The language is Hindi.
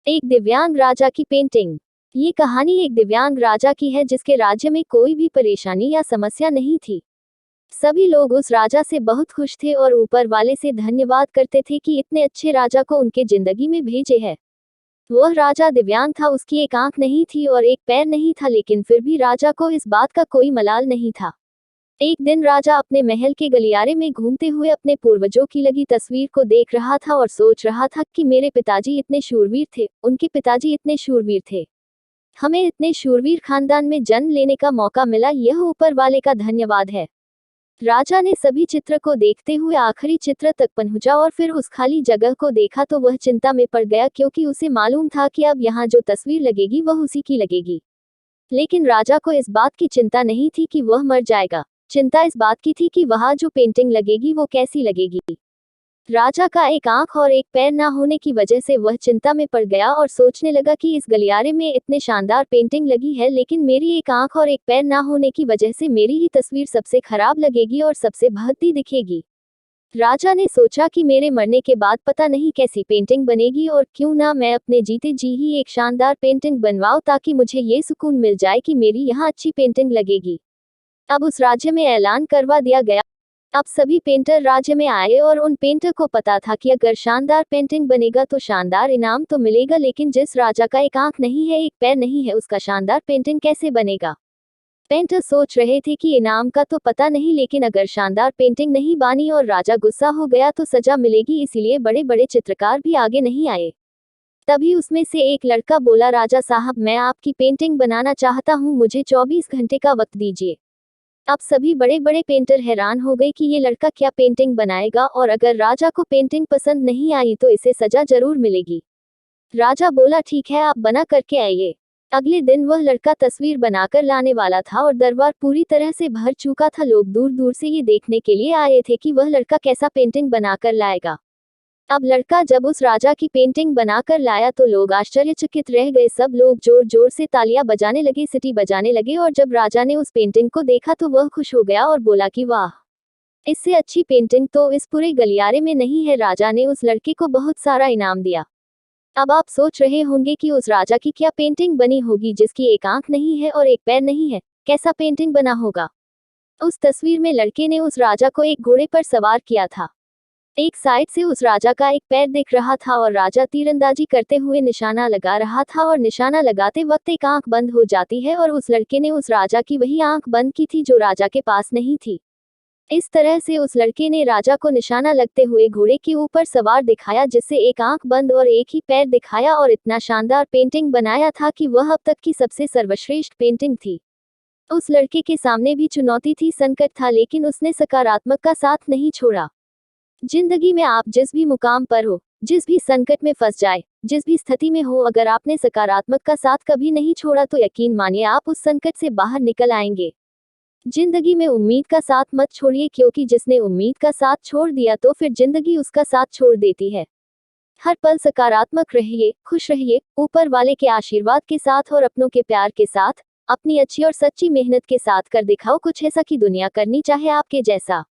एक दिव्यांग राजा की पेंटिंग। ये कहानी एक दिव्यांग राजा की है जिसके राज्य में कोई भी परेशानी या समस्या नहीं थी। सभी लोग उस राजा से बहुत खुश थे और ऊपर वाले से धन्यवाद करते थे कि इतने अच्छे राजा को उनके जिंदगी में भेजे है। वह राजा दिव्यांग था, उसकी एक आंख नहीं थी और एक पैर नहीं था, लेकिन फिर भी राजा को इस बात का कोई मलाल नहीं था। एक दिन राजा अपने महल के गलियारे में घूमते हुए अपने पूर्वजों की लगी तस्वीर को देख रहा था और सोच रहा था कि मेरे पिताजी इतने शूरवीर थे, उनके पिताजी इतने शूरवीर थे। हमें इतने शूरवीर खानदान में जन्म लेने का मौका मिला, यह ऊपर वाले का धन्यवाद है। राजा ने सभी चित्र को देखते हुए आखिरी चित्र तक पहुंचा और फिर उस खाली जगह को देखा तो वह चिंता में पड़ गया, क्योंकि उसे मालूम था कि अब यहाँ जो तस्वीर लगेगी वह उसी की लगेगी। लेकिन राजा को इस बात की चिंता नहीं थी कि वह मर जाएगा। चिंता इस बात की थी कि वहां जो पेंटिंग लगेगी वो कैसी लगेगी। राजा का एक आंख और एक पैर ना होने की वजह से वह चिंता में पड़ गया और सोचने लगा कि इस गलियारे में इतने शानदार पेंटिंग लगी है, लेकिन मेरी एक आंख और एक पैर ना होने की वजह से मेरी ही तस्वीर सबसे खराब लगेगी और सबसे भद्दी दिखेगी। राजा ने सोचा कि मेरे मरने के बाद पता नहीं कैसी पेंटिंग बनेगी, और क्यों ना मैं अपने जीते जी ही एक शानदार पेंटिंग बनवाऊं, ताकि मुझे ये सुकून मिल जाए कि मेरी यहाँ अच्छी पेंटिंग लगेगी। अब उस राज्य में ऐलान करवा दिया गया। अब सभी पेंटर राज्य में आए और उन पेंटर को पता था कि अगर शानदार पेंटिंग बनेगा तो शानदार इनाम तो मिलेगा, लेकिन जिस राजा का एक आंख नहीं है, एक पैर नहीं है, उसका शानदार पेंटिंग कैसे बनेगा। पेंटर सोच रहे थे कि इनाम का तो पता नहीं, लेकिन अगर शानदार पेंटिंग नहीं बनी और राजा गुस्सा हो गया तो सजा मिलेगी, इसीलिए बड़े बड़े चित्रकार भी आगे नहीं आए। तभी उसमें से एक लड़का बोला, राजा साहब, मैं आपकी पेंटिंग बनाना चाहता हूँ, मुझे 24 घंटे का वक्त दीजिए। अब सभी बड़े बड़े पेंटर हैरान हो गए कि ये लड़का क्या पेंटिंग बनाएगा, और अगर राजा को पेंटिंग पसंद नहीं आई तो इसे सजा जरूर मिलेगी। राजा बोला, ठीक है, आप बना करके आइए। अगले दिन वह लड़का तस्वीर बनाकर लाने वाला था और दरबार पूरी तरह से भर चुका था। लोग दूर दूर से ये देखने के लिए आए थे कि वह लड़का कैसा पेंटिंग बनाकर लाएगा। अब लड़का जब उस राजा की पेंटिंग बनाकर लाया तो लोग आश्चर्यचकित रह गए। सब लोग जोर जोर से तालियां बजाने लगे, सीटी बजाने लगे, और जब राजा ने उस पेंटिंग को देखा तो वह खुश हो गया और बोला कि वाह, इससे अच्छी पेंटिंग तो इस पूरे गलियारे में नहीं है। राजा ने उस लड़के को बहुत सारा इनाम दिया। अब आप सोच रहे होंगे कि उस राजा की क्या पेंटिंग बनी होगी जिसकी एक आंख नहीं है और एक पैर नहीं है। कैसा पेंटिंग बना होगा। उस तस्वीर में लड़के ने उस राजा को एक घोड़े पर सवार किया था। एक साइड से उस राजा का एक पैर दिख रहा था और राजा तीरंदाजी करते हुए निशाना लगा रहा था, और निशाना लगाते वक्त एक आंख बंद हो जाती है, और उस लड़के ने उस राजा की वही आंख बंद की थी जो राजा के पास नहीं थी। इस तरह से उस लड़के ने राजा को निशाना लगते हुए घोड़े के ऊपर सवार दिखाया, जिससे एक आंख बंद और एक ही पैर दिखाया, और इतना शानदार पेंटिंग बनाया था कि वह अब तक की सबसे सर्वश्रेष्ठ पेंटिंग थी। उस लड़के के सामने भी चुनौती थी, संकट था, लेकिन उसने सकारात्मक का साथ नहीं छोड़ा। जिंदगी में आप जिस भी मुकाम पर हो, जिस भी संकट में फंस जाए, जिस भी स्थिति में हो, अगर आपने सकारात्मक का साथ कभी नहीं छोड़ा तो यकीन मानिए आप उस संकट से बाहर निकल आएंगे। जिंदगी में उम्मीद का साथ मत छोड़िए, क्योंकि जिसने उम्मीद का साथ छोड़ दिया तो फिर जिंदगी उसका साथ छोड़ देती है। हर पल सकारात्मक रहिए, खुश रहिए, ऊपर वाले के आशीर्वाद के साथ और अपनों के प्यार के साथ, अपनी अच्छी और सच्ची मेहनत के साथ कर दिखाओ कुछ ऐसा कि दुनिया करनी चाहे आपके जैसा।